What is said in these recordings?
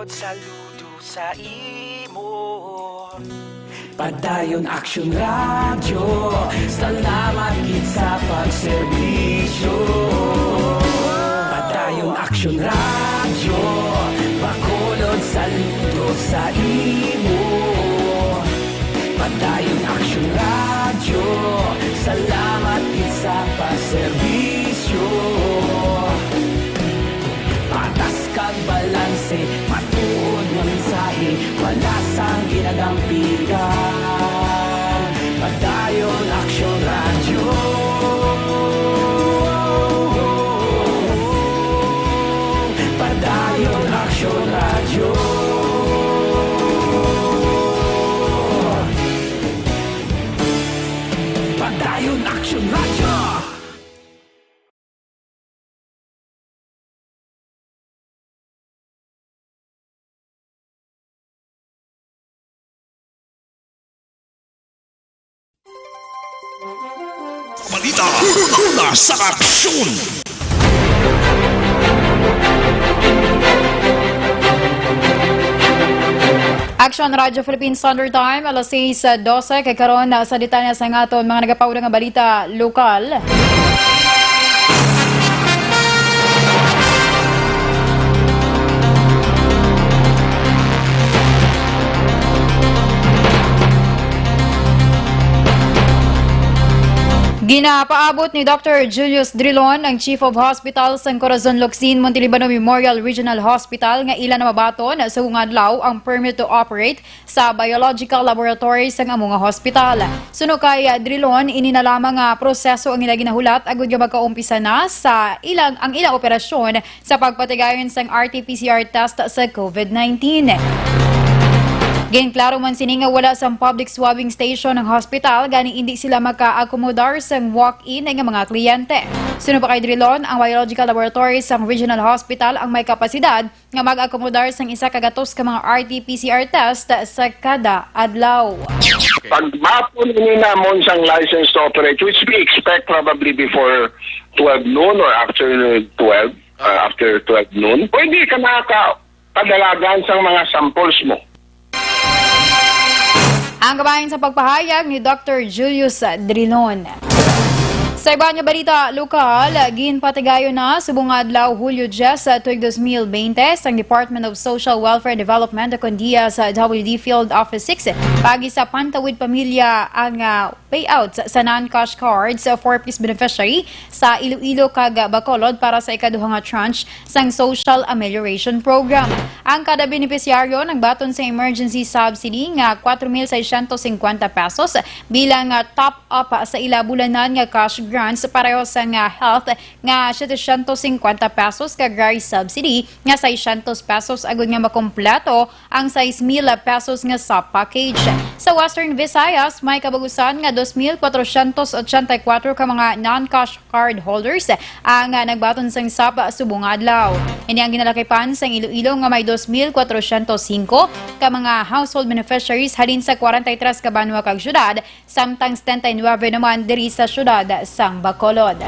saludo sa imo. Padayon Action Radio, salamat gid sa pagserbisyo. Padayon Action Radio, Bacolod saludo sa imo. Padayon Action Radio, salamat gid sa pagserbisyo. Patas kag balanse, matuod nga mensahe, wala sang ginagampikan. Padayon Action Radio. Padayon Action Radio. Padayon Action Radio. Balita mula sa aksyon. Action Radio Philippines Standard Time, alas 6:12 kay karon sa detalye sa aton mga nagapawda nga balita lokal. Ginapaabot ni Dr. Julius Drilon, ang Chief of Hospital sa Corazon Locsin Montelibano Memorial Regional Hospital, nga ilan na mabaton sa adlaw ang permit to operate sa biological laboratory sa among hospital. Suno kay Drilon, ini na lamang nga proseso ang ilang ginahulat agud nga magkaumpisa na sa ilang operasyon sa pagpatigayon sang RT-PCR test sa COVID-19. Ginklaro man sini nga wala sa public swabbing station ng hospital, gani hindi sila maka-akomodar sa walk-in nga mga kliyente. Suno pa kay Drilon, ang biological laboratory sa regional hospital ang may kapasidad nga mag-akomodar sa isa kagatos ka mga RT-PCR test sa kada adlaw. Pag mapon ni namon sang license to operate, which we expect probably before 12 noon or after 12 noon, pwede ka nakakadalagan sang mga samples mo. Ang kabayan sa pagpahayag ni Dr. Julius Drilon. Sa iba niya balita lokal, ginpatigayo na subong adlaw Hulyo 10 tuig 2020 sa Department of Social Welfare and Development kondiya sa WD Field Office 6 pagi sa Pantawid Pamilya ang payout sa non-cash cards for peace beneficiary sa Iloilo kag Bacolod para sa ikaduhang tranche sang Social Amelioration Program. Ang kada benepisyaryo nagbaton sa emergency subsidy nga 4,650 pesos bilang top up sa ila bulanan nga cash grants pareho sa health nga 750 pesos kag rice subsidy nga 600 pesos agud nga makompleto ang 6,000 pesos nga SAP package. Sa Western Visayas may kabagusan nga 2,484 ka mga non-cash card holders ang nagbaton sang SAP subong adlaw. Ini ang ginalakipan sa Iloilo nga may 2,405 ka mga household beneficiaries halin sa 43 ka banwa kag syudad samtang 79 naman diri sa syudad sang Bacolod.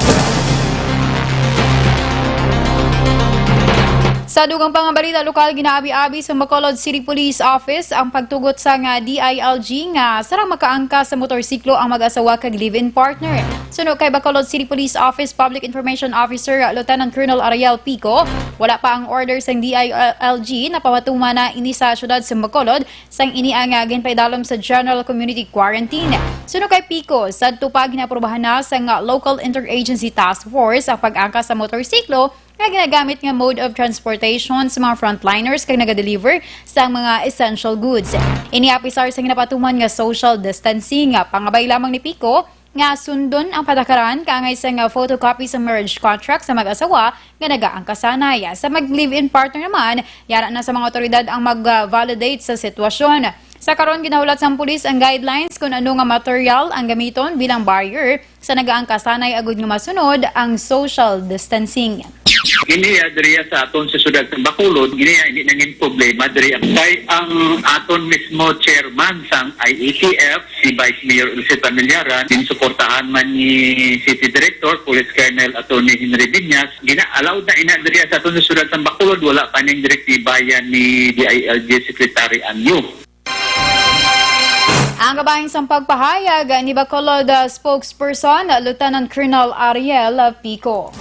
Sa dugang pang balita lokal, ginaabi-abi sa Bacolod City Police Office ang pagtugot sa DILG nga sarang makaangka sa motorsiklo ang mag-asawa kag live-in partner. Suno kay Bacolod City Police Office Public Information Officer Lieutenant Colonel Ariel Pico, wala pa ang order sa DILG na pamatuman na ini sa syudad sa Bacolod sang ini ang ginpaidalom sa General Community Quarantine. Suno kay Pico, sa tupag ginaprobahan na sa Local Interagency Task Force ang pag-angka sa motorsiklo nga ginagamit nga mode of transportation sa mga frontliners kag naga-deliver sa mga essential goods. Iniapisar sa ginapatuman nga social distancing nga pangabay lamang ni Pico nga sundon ang patakaran kaangay sa photocopy sa marriage contract sa mag-asawa nga nagaangkasanay. Sa mag-live-in partner naman, yara na sa mga otoridad ang mag-validate sa sitwasyon. Sa karon ginahulat sa pulis ang guidelines kung ano nga material ang gamiton bilang barrier sa nagaangkasanay agud nga masunod ang social distancing. Ini adriya sa aton sa sudad sa Bacolod, hindi nangin problema diri kay ang aton mismo chairman sang IETF, si Vice Mayor Ulcet Pamillaran, suportahan man ni City Director, Police Colonel Attorney Henry Viñas, gina-allowed na ina diri sa aton sa sudad sa Bacolod, wala pa ning direktiba yan ni DILG Secretary Anyo. Ang kabahin sa pagpahayag ni Bacolod spokesperson Lieutenant Colonel Ariel Pico.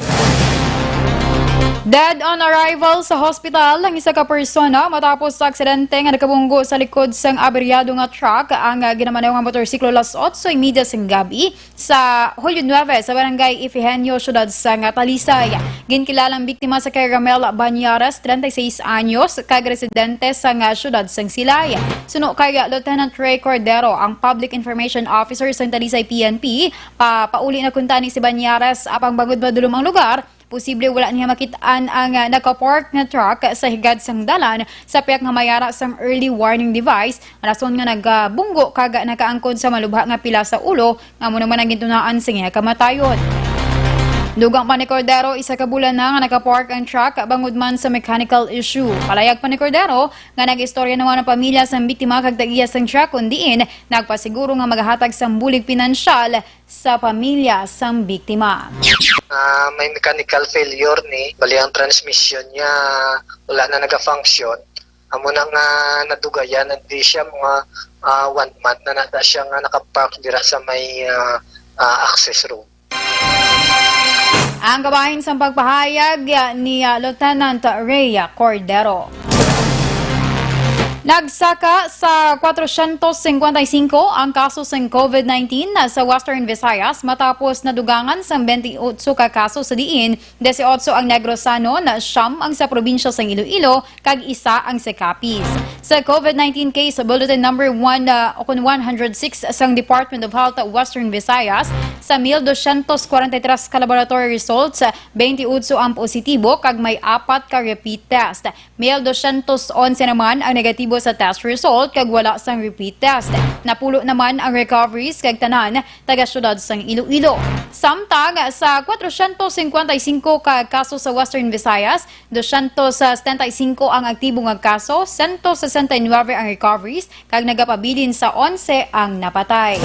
Dead on arrival sa hospital ang isa ka persona matapos sa aksidente nga nakabunggo sa likod sang aberyado nga truck ang ginamanaw nga motorsiklo alas 8:30 sang gabi sa Hulyo 9 sa barangay Ifehenio, syudad sang Talisay. Ginkilalang biktima sa kay Ramel Banyares, 36 anyos, kag residente sang syudad sang Silay. Suno kay Lieutenant Ray Cordero, ang Public Information Officer sa Talisay PNP, pauli na kuntani si Banyares apang bangod madulom ang lugar. Posible wala niya makitaan ang nakapark na truck sa higad sang dalan sa piyak nga mayara sang early warning device. Rason nga nagbunggo kaga nakaangkon sa malubha nga pila sa ulo nga mo naman ang gintunaan sa nga kamatayon. Dugang pa ni Cordero, isa ka bulan na nga nakapark ang truck bangod man sa mechanical issue. Palayag pa ni Cordero nga nag-istorya naman ang pamilya sa biktima kag tagiya sang truck kundiin nagpasiguro nga maghatag sang bulig pinansyal sa pamilya sang biktima. May mechanical failure ni bali ang transmission niya wala na naga-function. Amo na nga nadugayan hindi siya mga 1 month na nata siya nga nakapark dira sa may access road. Ang kabahin sa pagpahayag ni Lieutenant Ray Cordero. Nagsaka sa 455 ang kaso ng COVID-19 sa Western Visayas matapos nadugangan sa 28 ka kaso sa diin, 18 ang Negrosano, na 9 ang sa probinsya sa Iloilo, kag isa ang sa Capiz. Sa COVID-19 case, bulletin number 106 sa Department of Health Western Visayas, sa 1,243 ka laboratory results, 28 ang positibo kag may 4 ka repeat test. 1,211 naman ang negatibo sa test result kag wala sang repeat test. Napulo naman ang recoveries kag tanan taga syudad sang Iloilo. Samtang sa 455 ka kaso sa Western Visayas, 275 ang aktibo nga kaso, 169 ang recoveries kag nagapabilin sa 11 ang napatay.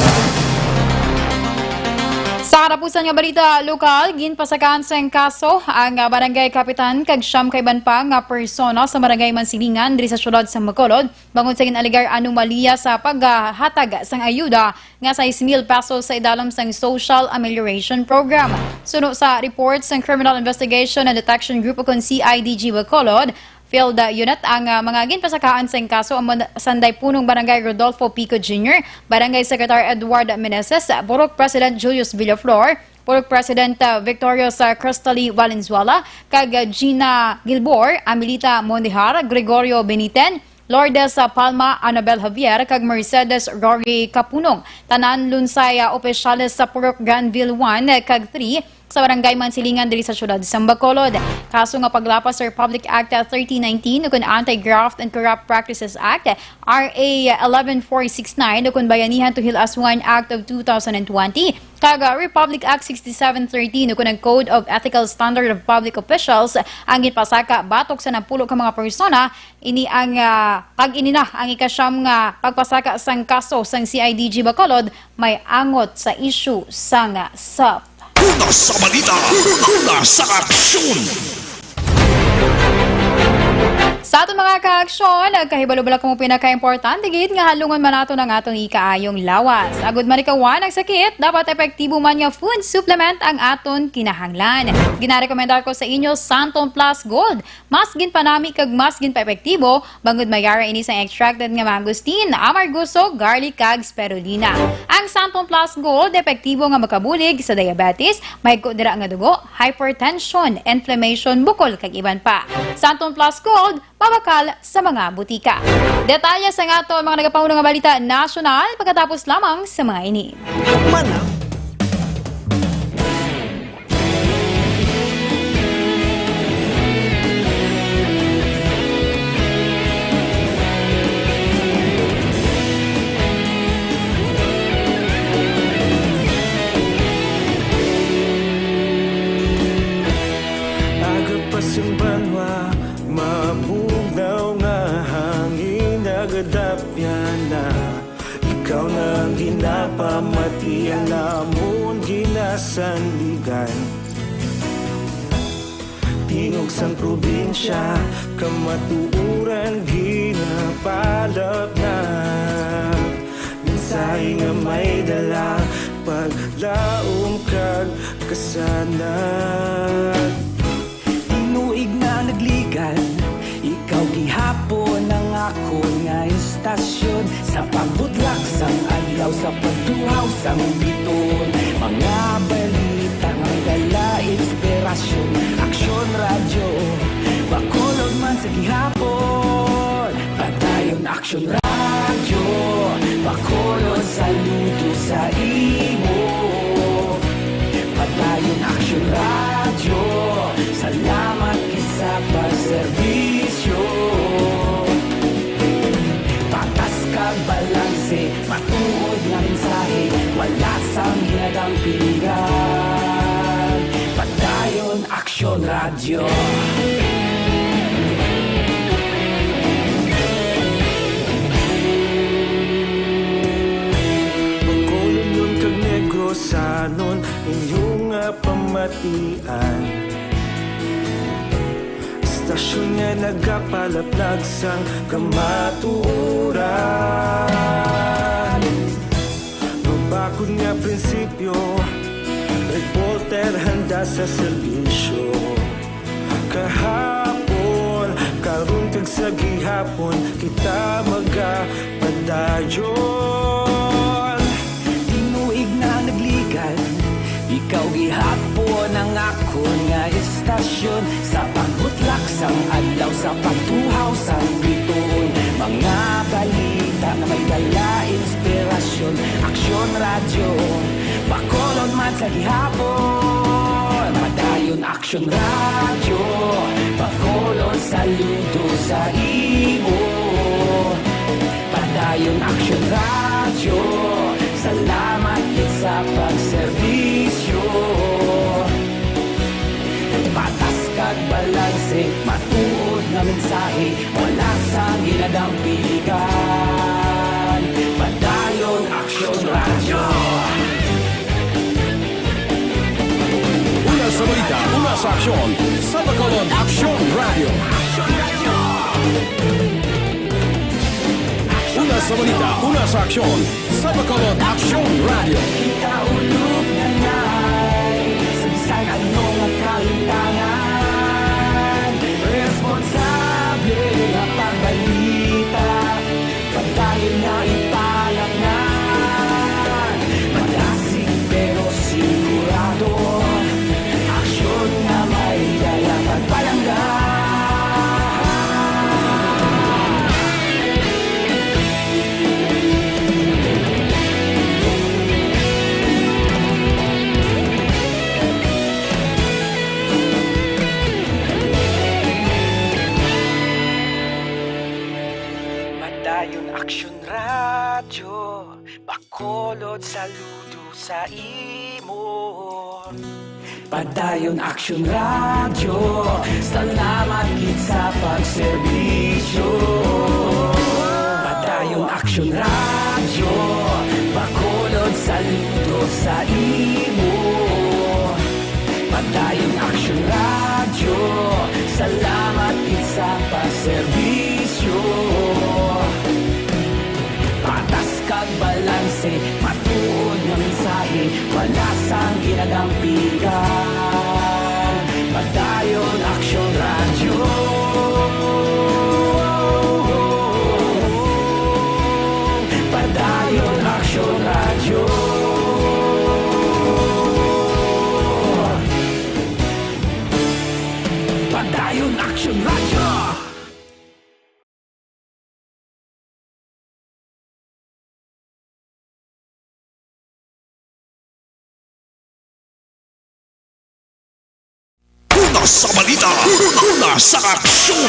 Sa katapusan nga balita lokal, ginpasakaan sa kaso ang barangay kapitan kag siyam kay banpa nga persona sa barangay Mansilingan diri sa syudad sa Bacolod bangod sa ginaligar anomalya sa paghatag sang ayuda nga 6,000 pesos sa idalam sang Social Amelioration Program. Suno sa reports ng Criminal Investigation and Detection Group o CIDG Bacolod, Field Unit ang mga ginpasakaan sa kaso ang sanday punong barangay Rodolfo Pico Jr., barangay Secretary Edward Meneses, Purok President Julius Villaflor, Purok President Victorious Cristally Valenzuela, kag Gina Gilbor, Amelita Mondihar, Gregorio Beniten, Lourdes Palma, Annabel Javier, kag Mercedes Rory Capunong. Tanan lunsay opisyales sa Purok Granville 1 kag 3 sa barangay Mansilingan diri sa syudad sa Bacolod. Kaso nga paglapas sa Republic Act 1319 ukon Anti-Graft and Corrupt Practices Act, RA 11469 ukon Bayanihan to Heal as One Act of 2020, kag Republic Act 6713 ukon ang Code of Ethical Standard of Public Officials ang ginpasaka batok sa 10 ka mga persona. Ini ang kag ini na ang ikasyam nga pagpasaka sang kaso sang CIDG Bacolod may angot sa issue sang SAP. Una sa balita, una sa aksyon. Sa aton mga ka-aksyon, kahibalo-bala kung pinaka-importante gid nga halungon man nato ng atong ikaayong lawas. Agud man ikawan ang sakit, dapat epektibo man nga food supplement ang aton kinahanglan. Ginarekomendar ko sa inyo Santon Plus Gold. Mas ginpanami kag mas ginpa-epektibo, bangod mayara ini sa extracted nga mangosteen, amarguso, garlic kag spirulina. Ang Santon Plus Gold epektibo nga makabulig sa diabetes, mahigko dira nga dugo, hypertension, inflammation, bukol kag iban pa. Santon Plus Gold mabakal sa mga butika. Detalye sa nga ito mga nagapaunang balita nasyonal pagkatapos lamang sa mga ini. Pagod pa sa sandigan. Tingog sa probinsya, kamatuuran ginapalap na. Mensahe nga may dala, paglaom kag kasanag. Tinuig na nagligan, ikaw gihapon ang ako nga istasyon. Sa pagbutlak sang adlaw, sa pagtuhaw sang biton. Mga balita nga dala inspirasyon. Aksyon radyo, bakulog man sa gihapon. Padayon aksyon radyo, bakulog saludo sa imo. Padayon aksyon radyo, salamat kisa pagserbisyo. Patas kag balanse, matuod nga mensahe, wala sang hinagang pinggan. Padayon aksyon radyo. Magkulong kag negrosanon, inyong nga pamatian. Istasyon nga nagapalaplag sang kamatuuran. Mabakod nga prinsipyo, reporter handa sa serbisyo. Kahapon, karon kag sa gihapon, kita magapadayon. Tinuig na nagligan, ikaw gihapon ang ako nga istasyon. Sa pagbutlak sang adlaw, sa pagtuhaw sang biton. Mga balita na may dala inspirasyon. Aksyon radyo, bakolon man sa gihapon. Padayon aksyon radyo, bakolon saludo sa imo. Padayon aksyon radyo, salamat sa pagserbisyo. Patas kag balanse, matuod na mensahe, wala sang ginadampigan. Padayon aksyon radyo. Una sa balita, una sa aksyon, sa Bacolod Aksyon Radio. Una sa balita, una sa aksyon, sa Bacolod Aksyon Radio. Kita ulog na ngay, sabisan ano nga kalintangan. Responsable na pagbalita, pagdayon na ipalaknan. Malasig pero sigurado, aksyon na may dala pagpalanggan. Padayon aksyon radyo, bakolod saludo sa imo. Padayon aksyon radyo, salamat gid sa pagserbisyo. Padayon aksyon radyo, bakolod saludo sa imo. Padayon aksyon radyo, salamat gid sa pagserbisyo. Patas kag balanse, matuod nga mensahe, wala sang ginadampigan. Padayon aksyon radyo. Padayon aksyon radyo. Padayon aksyon radyo. Una sa balita, una sa aksyon.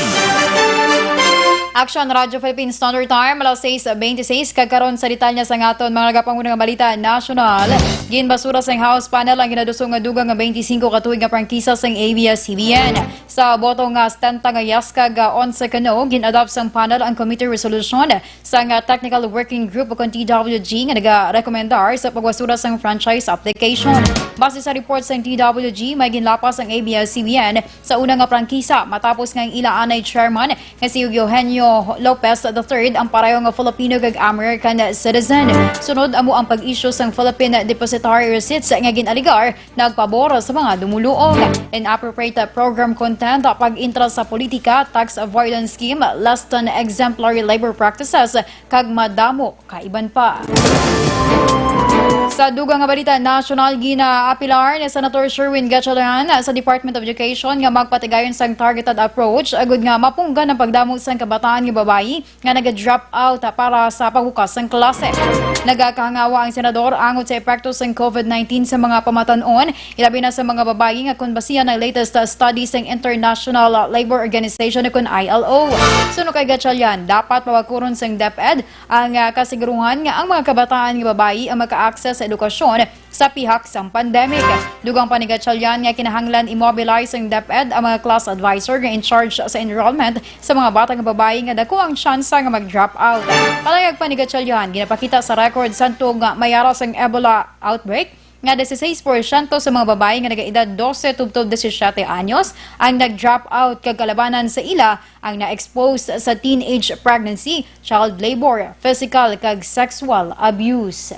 Action Radio Philippines Standard Time, alas 6:26, kagkaroon sa detalya sa ngaton mga nagapangunang balita nasyonal. Ginbasura sa House panel ang ginadusong nga dugang nga 25 katuig nga prangkisa sa ABS-CBN. Sa boto nga 70 nga yaskag 11 kano, gin-adopt sang panel ang committee resolution sa nga Technical Working Group o TWG nga nagarekomendar sa pagwasura sang franchise application. Base sa reports ng TWG, may ginlapas ang ABS-CBN sa unang nga prangkisa matapos nga ilaan ay chairman nga si Eugenio Lopez III ang pareho nga Filipino kag American citizen. Sunod amo ang pag-issue sang Philippine Depository Receipts nga ginaligar nagpabor sa mga dumuluong. Inappropriate program content, pag-intra sa politika, tax avoidance scheme, less than exemplary labor practices, kag madamo kaiban pa. Sa dugang nga balita, national ginaapilar ni Senator Sherwin Gatchalian sa Department of Education nga magpatigayon sang targeted approach agud nga mapunggan ang pagdamo sang kabataan nga babayi nga naga-drop out para sa pagbukas sang klase. Nagakahangawa ang senador angod sa epekto sang COVID-19 sa mga pamatanon, ilabi na sa mga babayi nga kun basihan ng latest studies ng International Labor Organization kun ILO. Suno kay Gatchalian, dapat mawagkuron sang DepEd ang kasiguruhan nga ang mga kabataan nga babayi ang maka-access sa edukasyon sa pihak sang pandemic. Dugang pa ni Gatchalian nga kinahanglan immobilize ang DepEd ang mga class advisor nga in charge sa enrollment sa mga batang babae nga dako ang tsansa nga mag-drop out. Palayag pa ni Gatchalian, ginapakita sa record santo nga mayara sang Ebola outbreak nga 16% sa mga babae nga nagaedad 12 tubtob 17 anyos ang nag-drop out kag kalabanan sa ila ang na-expose sa teenage pregnancy, child labor, physical kag sexual abuse.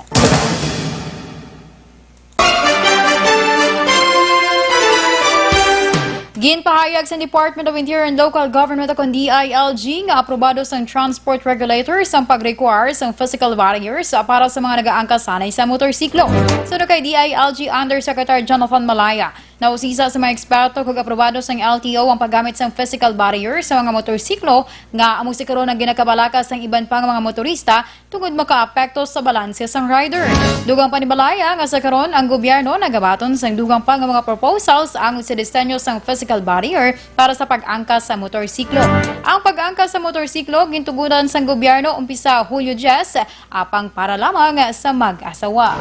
Ginpahayag sa Department of Interior and Local Government akong DILG nga aprobado sang transport regulators ang pag-require sang physical barriers para sa mga nagaangkas sanay sa motorsiklo. Sunod kay DILG Undersecretary Jonathan Malaya, nausisa sa mga eksperto kung aprobado sang LTO ang paggamit sang physical barrier sa mga motorsiklo nga amo siguro ng ginakabalakas ng iban pang mga motorista tungod makaapekto sa balanse sang rider. Dugang pa ni Malaya nga sa karon ang gobyerno nagabaton sang dugang pa nga mga proposals angod sa disenyo sang physical barrier para sa pag-angkas sa motorsiklo. Ang pag-angkas sa motorsiklo gintugunan sang gobyerno umpisa Hulyo 10 apang para lamang sa mag-asawa.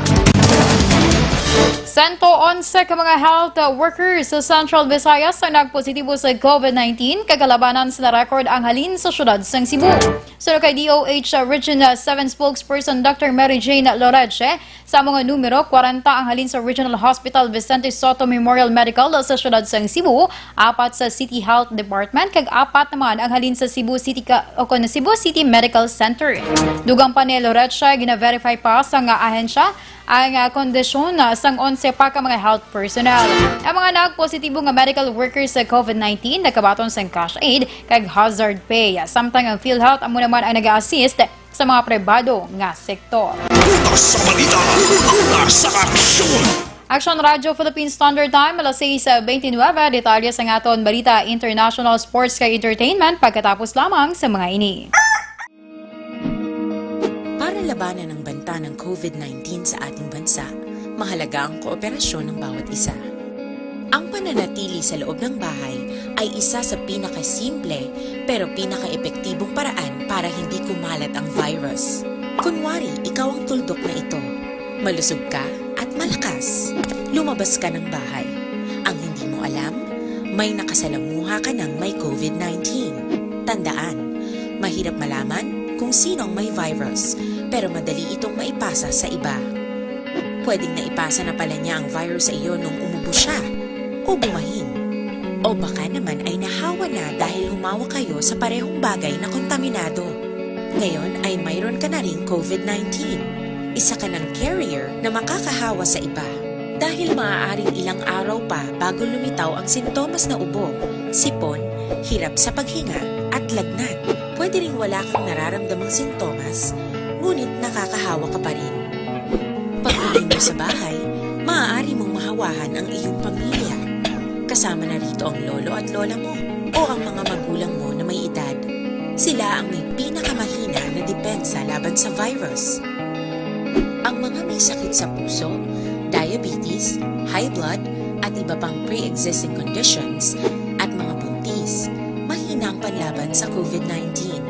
111 ka mga health workers sa Central Visayas ang nagpositibo sa COVID-19 kagalabanan sa record ang halin sa syudad sang Cebu. Sunod kay DOH Region 7 spokesperson Dr. Mary Jane Loreche, sa mga numero 40 ang halin sa Regional Hospital Vicente Soto Memorial Medical sa syudad sang Cebu, 4 sa City Health Department kag 4 naman ang halin sa Cebu City Medical Center. Dugang pa ni Loreche, gina-verify pa sa nga ahensya ang kondisyon sang 11 pa ka mga health personnel. Ang mga nagpositibo nga medical workers sa COVID-19 nakabaton sang cash aid kag hazard pay. Samtang ang PhilHealth amo naman ang nag-assist sa mga pribado nga sektor. Una sa balita, una sa aksyon. Action Radio Philippine Standard Time, alas 6:29, detalye sa aton balita international sports kay entertainment pagkatapos lamang sa mga ini. Para labanan ang banta ng COVID-19 sa ating bansa, mahalaga ang kooperasyon ng bawat isa. Ang pananatili sa loob ng bahay ay isa sa pinakasimple pero pinaka-epektibong paraan para hindi kumalat ang virus. Kunwari, ikaw ang tuldok na ito. Malusog ka at malakas. Lumabas ka ng bahay. Ang hindi mo alam, may nakasalamuha ka ng may COVID-19. Tandaan, mahirap malaman kung sino ang may virus, pero madali itong maipasa sa iba. Pwedeng naipasa na pala niya ang virus sa iyo nung umubo siya, o bumahin. O baka naman ay nahawa na dahil humawa kayo sa parehong bagay na kontaminado. Ngayon ay mayroon ka na ring COVID-19. Isa ka ng carrier na makakahawa sa iba. Dahil maaaring ilang araw pa bago lumitaw ang sintomas na ubo, sipon, hirap sa paghinga at lagnat. Pwede ring wala kang nararamdamang sintomas, ngunit nakakahawa ka pa rin. Pag-uwi mo sa bahay, maaari mong mahawahan ang iyong pamilya. Kasama na rito ang lolo at lola mo o ang mga magulang mo na may edad. Sila ang may pinakamahina na depensa laban sa virus. Ang mga may sakit sa puso, diabetes, high blood, at iba pang pre-existing conditions at mga buntis, mahina ang panlaban sa COVID-19.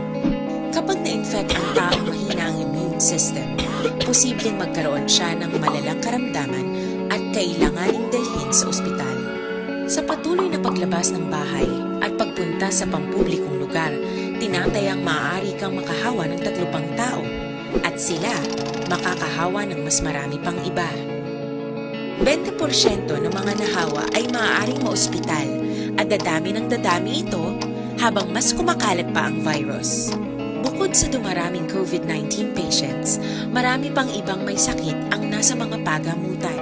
Kapag na-infect ang taong mahina ang immune system, posibleng magkaroon siya ng malalang karamdaman at kailanganing dalhin sa ospital. Sa patuloy na paglabas ng bahay at pagpunta sa pampublikong lugar, tinatayang maaari kang makahawa ng 3 pang tao at sila makakahawa ng mas marami pang iba. 20% ng mga nahawa ay maaaring maospital at dadami ng dadami ito habang mas kumakalat pa ang virus. Bukod sa dumaraming COVID-19 patients, marami pang ibang may sakit ang nasa mga pagamutan.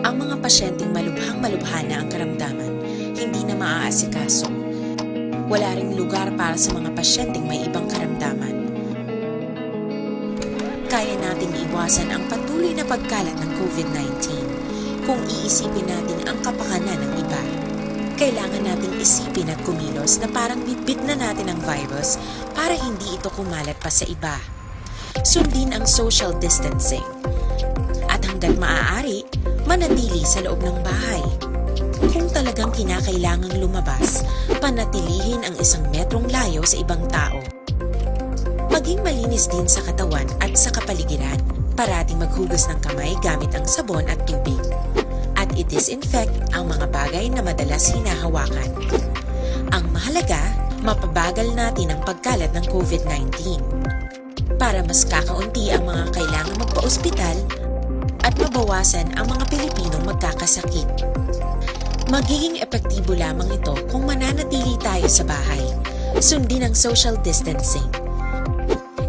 Ang mga pasyenteng malubhang-malubha na ang karamdaman, hindi na maaasikaso. Wala ring lugar para sa mga pasyenteng may ibang karamdaman. Kaya nating iwasan ang patuloy na pagkalat ng COVID-19 kung iisipin natin ang kapakanan ng iba. Kailangan nating isipin at kumilos na parang bitbit na natin ang virus para hindi ito kumalat pa sa iba. Sundin ang social distancing. At hanggat maaari, manatili sa loob ng bahay. Kung talagang kinakailangang lumabas, panatilihin ang 1 metrong layo sa ibang tao. Maging malinis din sa katawan at sa kapaligiran. Parating maghugas ng kamay gamit ang sabon at tubig. At i-disinfect ang mga bagay na madalas hinahawakan. Ang mahalaga, mapabagal natin ang pagkalat ng COVID-19 para mas kakaunti ang mga kailangang magpa-ospital at mabawasan ang mga Pilipinong magkakasakit. Magiging epektibo lamang ito kung mananatili tayo sa bahay. Sundin ang social distancing.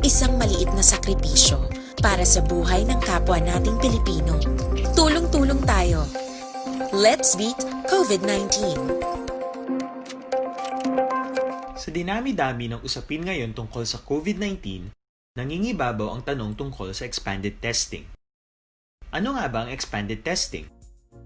Isang maliit na sakripisyo para sa buhay ng kapwa nating Pilipino. Tulong-tulong tayo. Let's beat COVID-19. Sa dinami-dami ng usapin ngayon tungkol sa COVID-19, nangingibabaw ang tanong tungkol sa expanded testing. Ano nga ba ang expanded testing?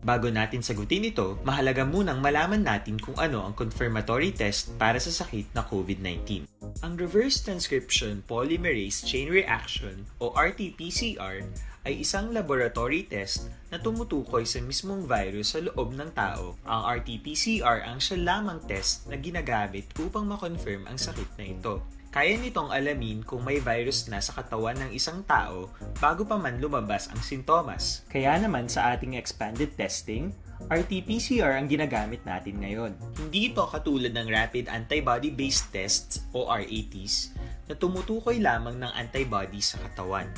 Bago natin sagutin ito, mahalaga munang malaman natin kung ano ang confirmatory test para sa sakit na COVID-19. Ang reverse transcription polymerase chain reaction o RT-PCR ay isang laboratory test na tumutukoy sa mismong virus sa loob ng tao. Ang RT-PCR ang siya lamang test na ginagamit upang makonfirm ang sakit na ito. Kaya nitong alamin kung may virus na sa katawan ng isang tao bago pa man lumabas ang sintomas. Kaya naman sa ating expanded testing, RT-PCR ang ginagamit natin ngayon. Hindi ito katulad ng Rapid Antibody-Based Tests o RATs na tumutukoy lamang ng antibodies sa katawan.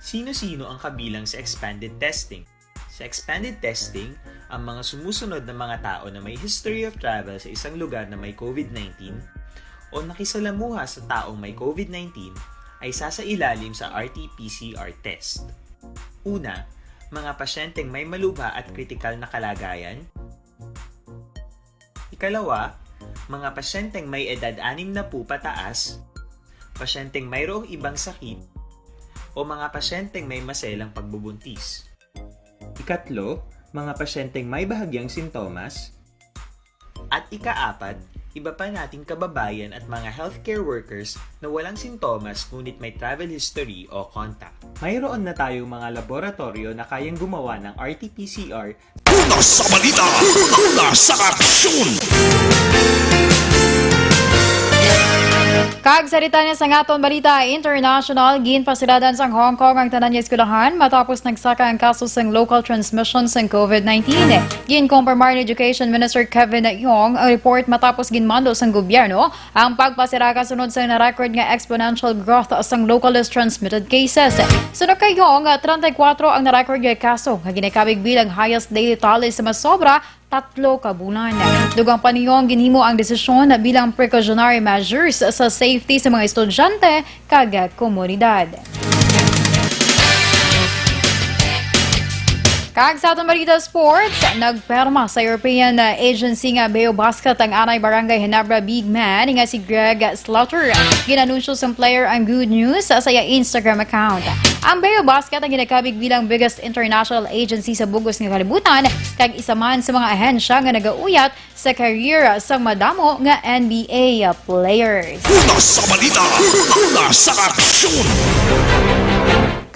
Sino-sino ang kabilang sa expanded testing? Sa expanded testing, ang mga sumusunod na mga tao na may history of travel sa isang lugar na may COVID-19 o nakisalamuha sa taong may COVID-19 ay sasailalim sa RT-PCR test. Una, mga pasyenteng may malubha at kritikal na kalagayan. Ikalawa, mga pasyenteng may edad 60 pataas, pasyenteng mayroong ibang sakit, o mga pasyenteng may maselang pagbubuntis. Ikatlo, mga pasyenteng may bahagyang sintomas. At ikaapat, iba pa nating kababayan at mga healthcare workers na walang sintomas ngunit may travel history o contact. Mayroon na tayong mga laboratorio na kayang gumawa ng RT-PCR. Una sa balita, una sa aksyon! Kagsarita niya sa ngaton balita international, ginpasiradan sa Hong Kong ang tanan niya eskulahan matapos nagsaka ang kaso sa local transmission sa COVID-19. Ginkumpirmar ni Education Minister Kevin Yong ang report matapos ginmando sa gobyerno ang pagpasira kasunod sa na-record nga exponential growth sa locally transmitted cases. Sunod kay Yong, 34 ang na-record nga kaso nga ginakabig bilang highest daily tally sa masobra 3 ka bulan. Dugang paniyong ginhimo ang desisyon bilang precautionary measures sa safety sa mga estudyante kag komunidad. Kag sa atong balita sports, nagperma sa European Agency nga Beo Basket ang anay Barangay Ginebra big man nga si Greg Slaughter. Ginanunsyo sa player ang good news sa iya Instagram account. Ang Beo Basket ang ginakabig bilang biggest international agency sa bugos nga kalibutan kag isa man sa mga ahensya nga nagauyat sa career sa madamo nga NBA players. Una sa balita, una sa aksyon!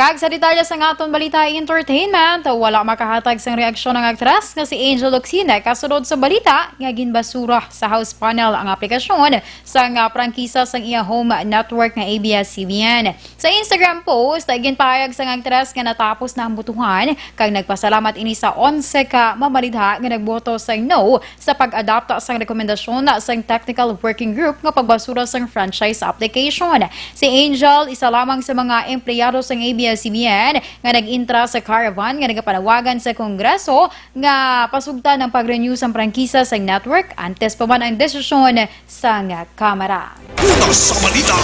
Kag sa detalye sa ngaton balita entertainment, wala makahatag sang reaksyon ng aktres nga si Angel Oxine kasunod sa balita nga ginbasura sa house panel ang aplikasyon sa prangkisa sang iya home network nga ABS-CBN. Sa Instagram post, ginpahayag sang aktres nga natapos na ang butuhan kag nagpasalamat ini sa 11 ka mamalidha nga nagboto sang no sa pag-adapta sang rekomendasyon sang technical working group nga pagbasura sang franchise application. Si Angel isa lamang sa mga empleyado sang ABS ABS-CBN nga nag-intra sa caravan nga nagapanawagan sa Kongreso nga pasugta ng pag-renew sa prangkisa sa network antes pa man ang desisyon sa Kamara. Una sa balita,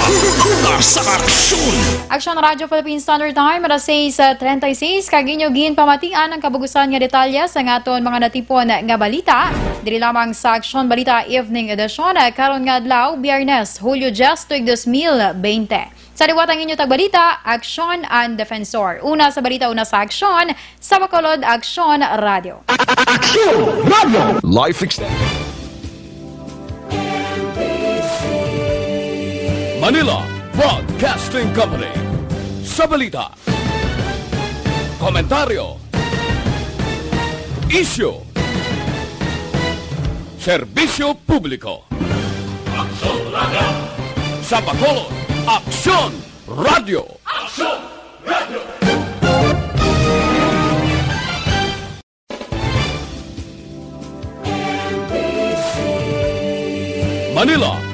una sa aksyon. Aksyon Radyo Philippine Standard Time, alas 6:36, kaginyogin pamatian ang kabugusan nga detalya sa ngaton mga natipon nga balita. Diri lamang sa Aksyon Balita Evening Edition, karon nga adlaw, Biyernes, Hulyo 10, 2020. Sa liwat ang inyo tagbalita, Aksyon and Defensor. Una sa balita, una sa Aksyon, sa Bacolod, Aksyon Radio. Aksyon Radio. Life Extended. Manila Broadcasting Company. Sa balita, komentaryo, isyu, serbisyo publiko. Aksyon Radio. Sa Bacolod, Aksyon Radio. Aksyon Radio. Manila